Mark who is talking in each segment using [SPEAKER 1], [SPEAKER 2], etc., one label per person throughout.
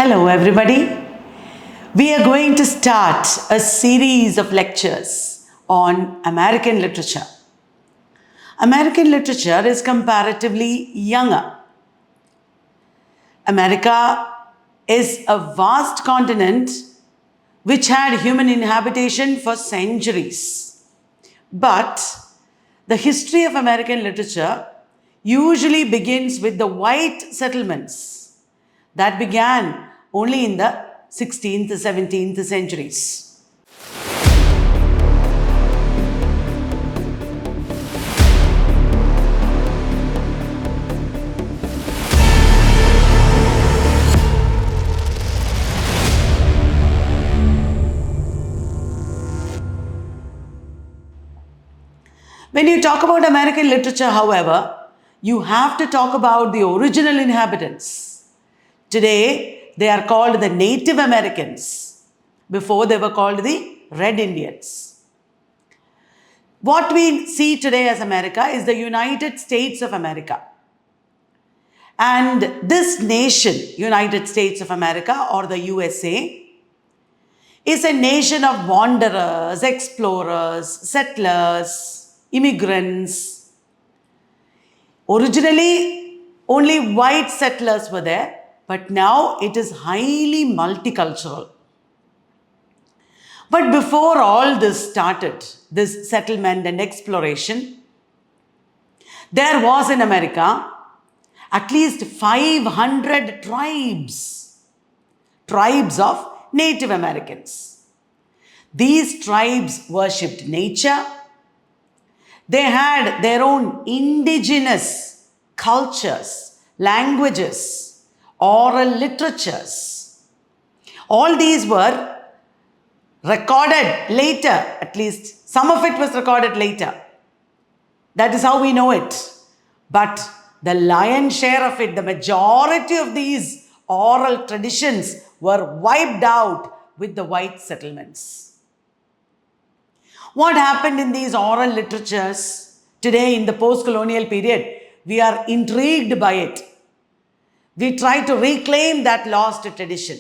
[SPEAKER 1] Hello, everybody. We are going to start a series of lectures on American literature. American literature is comparatively younger. America is a vast continent which had human inhabitation for centuries. But the history of American literature usually begins with the white settlements that began only in the 16th, 17th centuries. When you talk about American literature, however, you have to talk about the original inhabitants. Today, they are called the Native Americans. Before, they were called the Red Indians. What we see today as America is the United States of America. And this nation, United States of America or the USA, is a nation of wanderers, explorers, settlers, immigrants. Originally, only white settlers were there, but now it is highly multicultural. But before all this started, this settlement and exploration, there was in America at least 500 tribes of Native Americans. These tribes worshipped nature. They had their own indigenous cultures, languages, oral literatures. All these were recorded later, at least some of it was recorded later. That is how we know it. But the lion's share of it, the majority of these oral traditions were wiped out with the white settlements. What happened in these oral literatures today in the post-colonial period? We are intrigued by it. We try to reclaim that lost tradition.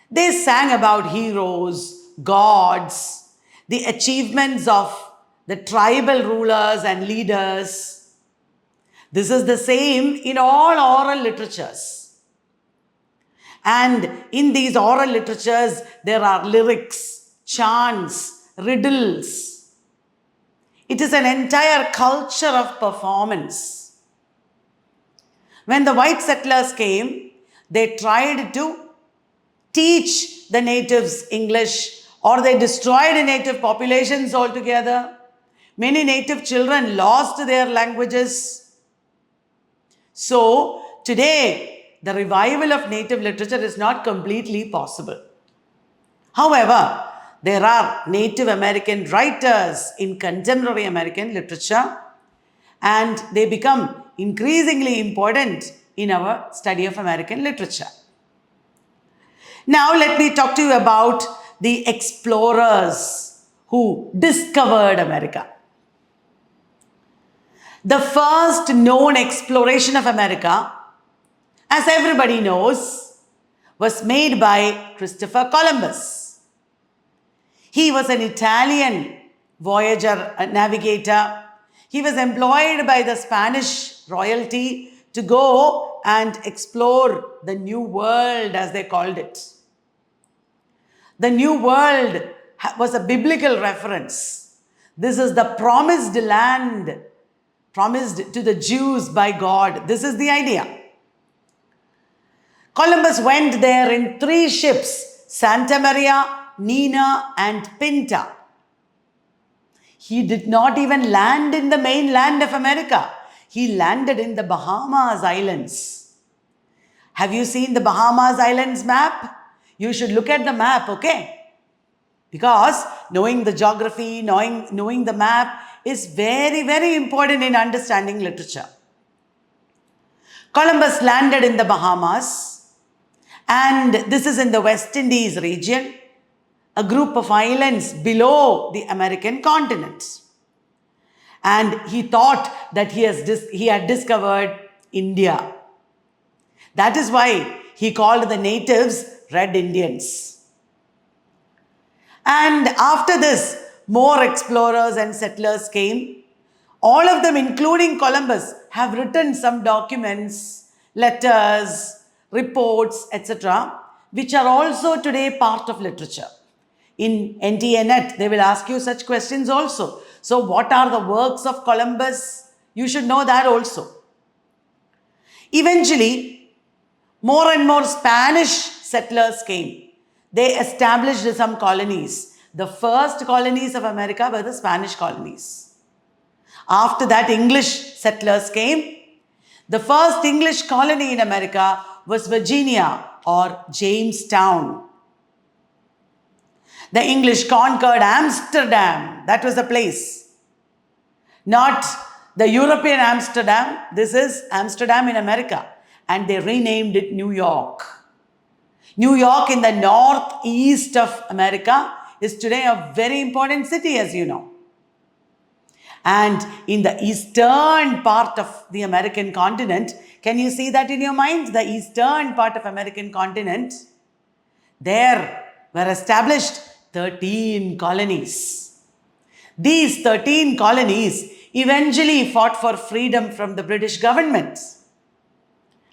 [SPEAKER 1] They sang about heroes, gods, the achievements of the tribal rulers and leaders. This is the same in all oral literatures. And in these oral literatures, there are lyrics, chants, riddles. It is an entire culture of performance. When the white settlers came, they tried to teach the natives English, or they destroyed native populations altogether. Many native children lost their languages. So today, the revival of native literature is not completely possible. However, there are Native American writers in contemporary American literature, and they become increasingly important in our study of American literature. Now let me talk to you about the explorers who discovered America. The first known exploration of America, as everybody knows, was made by Christopher Columbus. He was an Italian voyager, a navigator. He was employed by the Spanish royalty to go and explore the New World, as they called it. The New World was a biblical reference. This is the promised land promised to the Jews by God. This is the idea. Columbus went there in 3 ships, Santa Maria, Nina, and Pinta. He did not even land in the mainland of America. He landed in the Bahamas Islands. Have you seen the Bahamas Islands map? You should look at the map, okay? Because knowing the geography, knowing the map is very, very important in understanding literature. Columbus landed in the Bahamas, and this is in the West Indies region, a group of islands below the American continent. And he thought that he had discovered India. That is why he called the natives Red Indians. And after this, more explorers and settlers came. All of them, including Columbus, have written some documents, letters, reports, etc., which are also today part of literature. In NTNet, they will ask you such questions also. So, what are the works of Columbus? You should know that also. Eventually, more and more Spanish settlers came. They established some colonies. The first colonies of America were the Spanish colonies. After that, English settlers came. The first English colony in America was Virginia or Jamestown. The English conquered Amsterdam. That was the place. Not the European Amsterdam. This is Amsterdam in America. And they renamed it New York. New York in the northeast of America is today a very important city, as you know. And in the eastern part of the American continent, can you see that in your mind? The eastern part of American continent, there were established 13 colonies. These 13 colonies eventually fought for freedom from the British government.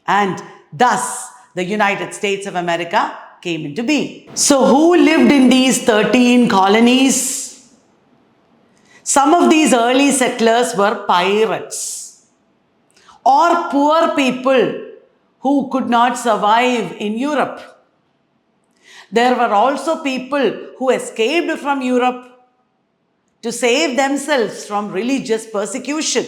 [SPEAKER 1] And thus, the United States of America came into being. So, who lived in these 13 colonies? Some of these early settlers were pirates or poor people who could not survive in Europe. There were also people who escaped from Europe to save themselves from religious persecution.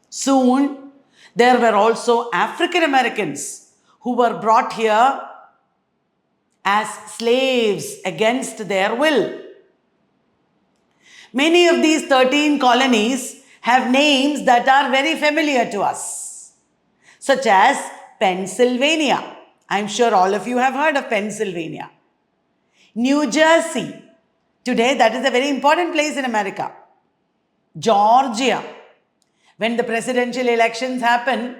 [SPEAKER 1] Soon, there were also African Americans who were brought here as slaves against their will. Many of these 13 colonies have names that are very familiar to us, such as Pennsylvania. I'm sure all of you have heard of Pennsylvania. New Jersey. Today, that is a very important place in America. Georgia. When the presidential elections happen,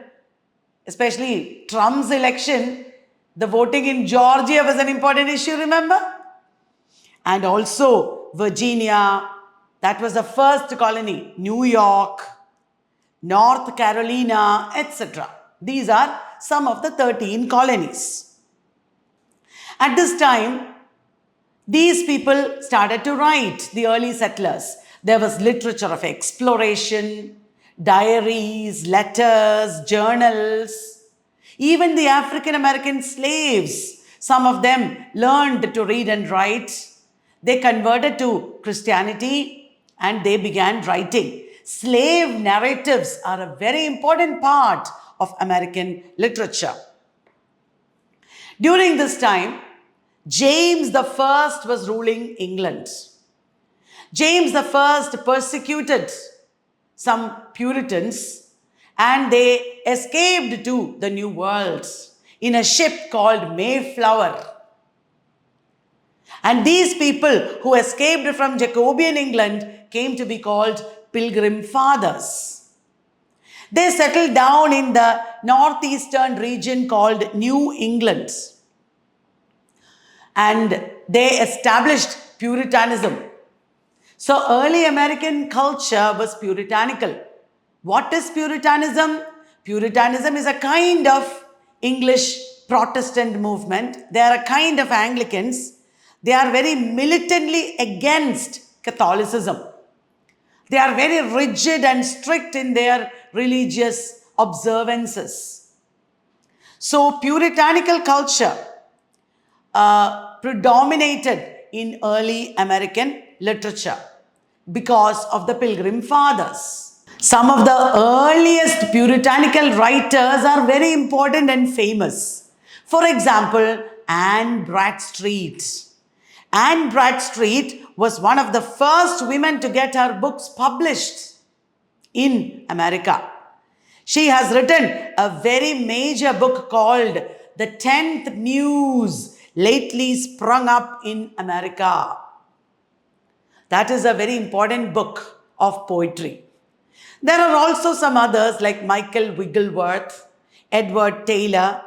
[SPEAKER 1] especially Trump's election, the voting in Georgia was an important issue, remember? And also Virginia, that was the first colony. New York, North Carolina, etc. These are some of the 13 colonies. At this time, these people started to write, the early settlers. There was literature of exploration, diaries, letters, journals. Even the African American slaves, some of them learned to read and write. They converted to Christianity and they began writing. Slave narratives are a very important part of American literature. During this time, James I was ruling England. James I persecuted some Puritans and they escaped to the New World in a ship called Mayflower. And these people who escaped from Jacobean England came to be called Pilgrim Fathers. They settled down in the northeastern region called New England. And they established Puritanism. So early American culture was puritanical. What is Puritanism? Puritanism is a kind of English Protestant movement. They are a kind of Anglicans. They are very militantly against Catholicism. They are very rigid and strict in their religious observances. So puritanical culture predominated in early American literature because of the Pilgrim Fathers. Some of the earliest puritanical writers are very important and famous. For example, Anne Bradstreet. Anne Bradstreet was one of the first women to get her books published in America. She has written a very major book called The 10th Muse, lately sprung up in America. That is a very important book of poetry. There are also some others like Michael Wigglesworth, Edward Taylor,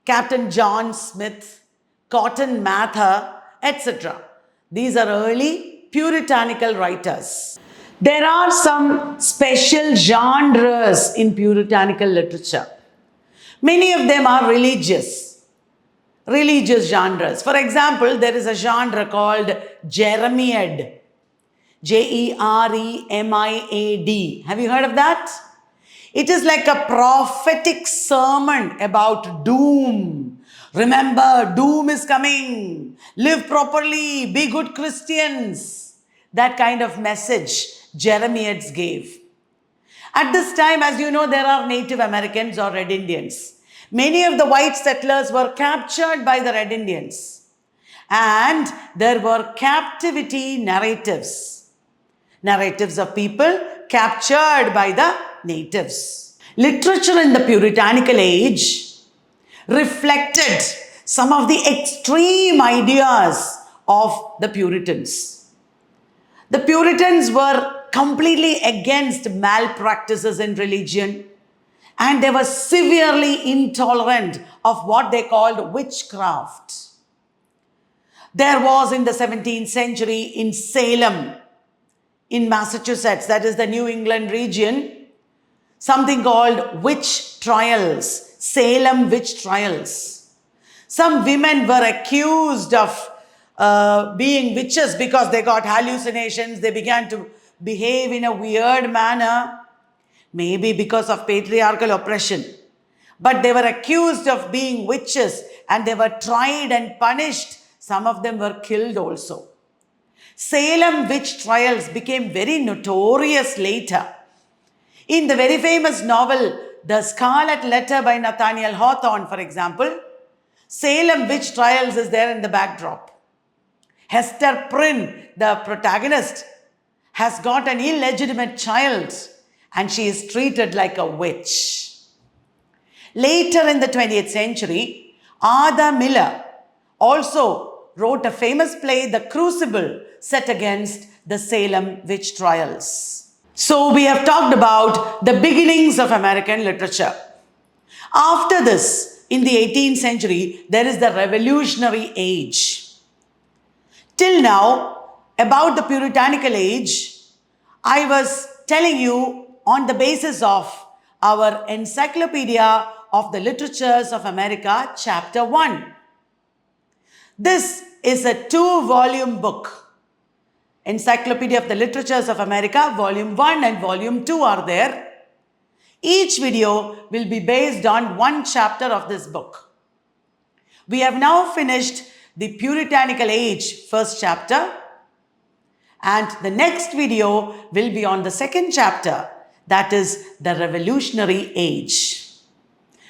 [SPEAKER 1] Captain John Smith, Cotton Mather, etc. These are early puritanical writers. There are some special genres in puritanical literature. Many of them are religious genres. For example, there is a genre called Jeremiad. Jeremiad. Have you heard of that? It is like a prophetic sermon about doom. Remember, doom is coming. Live properly. Be good Christians. That kind of message Jeremiads gave. At this time, as you know, there are Native Americans or Red Indians. Many of the white settlers were captured by the Red Indians. And there were captivity narratives. Narratives of people captured by the natives. Literature in the puritanical age reflected some of the extreme ideas of the Puritans. The Puritans were completely against malpractices in religion, and they were severely intolerant of what they called witchcraft. There was in the 17th century in Salem, in Massachusetts, that is the New England region, something called witch trials, Salem witch trials. Some women were accused of being witches because they got hallucinations. They began to behave in a weird manner, maybe because of patriarchal oppression. But they were accused of being witches and they were tried and punished. Some of them were killed also. Salem witch trials became very notorious later. In the very famous novel, The Scarlet Letter by Nathaniel Hawthorne, for example, Salem witch trials is there in the backdrop. Hester Prynne, the protagonist, has got an illegitimate child and she is treated like a witch. Later in the 20th century, Arthur Miller also wrote a famous play, The Crucible, set against the Salem witch trials. So we have talked about the beginnings of American literature. After this, in the 18th century, there is the Revolutionary Age. Till now, about the Puritanical Age, I was telling you on the basis of our Encyclopedia of the Literatures of America, Chapter 1. This is a 2-volume book. Encyclopedia of the Literatures of America, Volume 1 and Volume 2 are there. Each video will be based on one chapter of this book. We have now finished the Puritanical Age, first chapter. And the next video will be on the second chapter, that is the Revolutionary Age.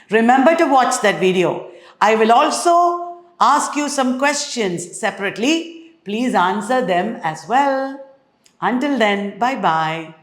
[SPEAKER 1] Remember to watch that video. I will also ask you some questions separately. Please answer them as well. Until then, bye-bye.